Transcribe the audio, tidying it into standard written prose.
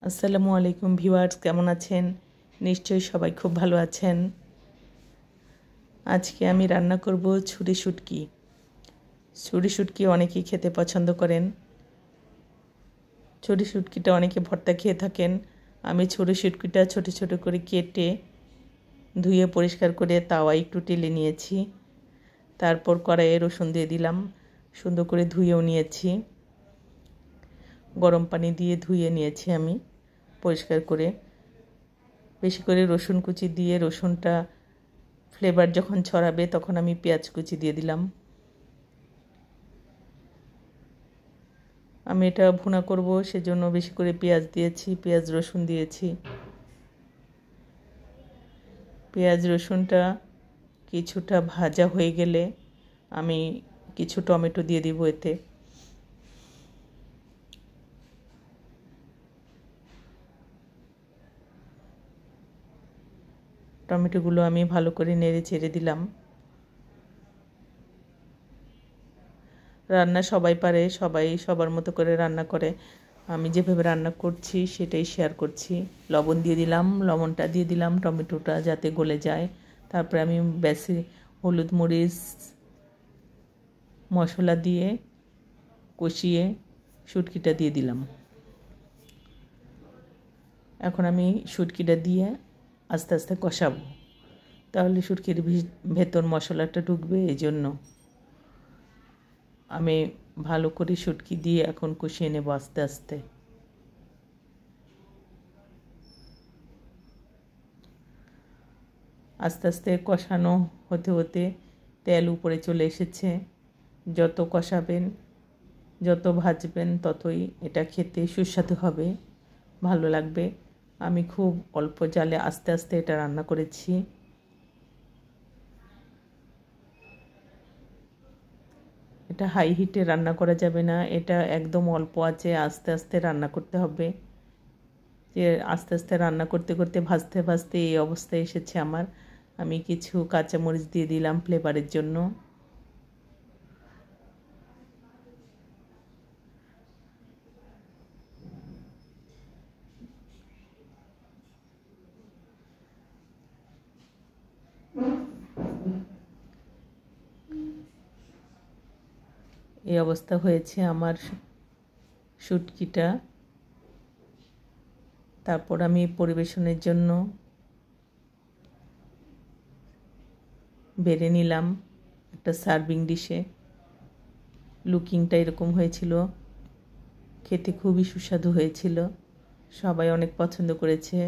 আসসালামু আলাইকুম ভিউয়ার্স, কেমন আছেন? নিশ্চয়ই সবাই খুব ভালো আছেন। আজকে আমি রান্না করব ছুরি শুটকি। ছুরি শুটকি অনেকেই খেতে পছন্দ করেন। ছুরি শুটকিটা অনেকে ভর্তা খেয়ে থাকেন। আমি ছুরি শুটকিটা ছোট ছোট করে কেটে ধুয়ে পরিষ্কার করে তাওয়ায় একটু টেলে নিয়েছি। তারপর কড়াইয়ে রসুন দিয়ে দিলাম, সুন্দর করে ধুয়েও নিয়েছি। গরম পানি দিয়ে ধুয়ে নিয়েছি আমি পরিষ্কার করে। বেশি করে রসুন কুচি দিয়ে রসুনটা ফ্লেভার যখন ছড়াবে তখন আমি পেঁয়াজ কুচি দিয়ে দিলাম। আমি এটা ভুনা করব, সেজন্য বেশি করে পেঁয়াজ দিয়েছি, পেঁয়াজ রসুন দিয়েছি। পেঁয়াজ রসুনটা কিছুটা ভাজা হয়ে গেলে আমি কিছু টমেটো দিয়ে দিব এতে। টমেটোগুলো আমি ভালো করে নেড়ে চেড়ে দিলাম। রান্না সবাই পারে, সবাই সবার মতো করে রান্না করে। আমি যেভাবে রান্না করছি সেটাই শেয়ার করছি। লবণ দিয়ে দিলাম, লবণটা দিয়ে দিলাম টমেটোটা যাতে গলে যায়। তারপরে আমি বেশি হলুদ মরিচ মশলা দিয়ে কষিয়ে শুটকিটা দিয়ে দিলাম। এখন আমি শুটকিটা দিয়ে আস্তে আস্তে কষাবো, তাহলে শুটকির ভেতর মশলাটা ঢুকবে। এই জন্য আমি ভালো করে শুটকি দিয়ে এখন কষিয়ে নেব আস্তে আস্তে। আস্তে আস্তে কষানো হতে হতে তেল উপরে চলে এসেছে। যত কষাবেন, যত ভাজবেন, ততই এটা খেতে সুস্বাদু হবে, ভালো লাগবে। আমি খুব অল্প জালে আস্তে আস্তে এটা রান্না করেছি। এটা হাই হিটে রান্না করা যাবে না, এটা একদম অল্প আঁচে আস্তে আস্তে রান্না করতে হবে। যে আস্তে আস্তে রান্না করতে করতে ভাজতে ভাজতে এই অবস্থায় এসেছে আমার। আমি কিছু কাঁচামরিচ দিয়ে দিলাম ফ্লেভারের জন্য। এই অবস্থা হয়েছে আমার শুটকিটা। তারপর আমি পরিবেশনের জন্য বেড়ে নিলাম একটা সার্ভিং ডিশে। লুকিংটা এরকম হয়েছিল, খেতে খুবই সুস্বাদু হয়েছিল, সবাই অনেক পছন্দ করেছে।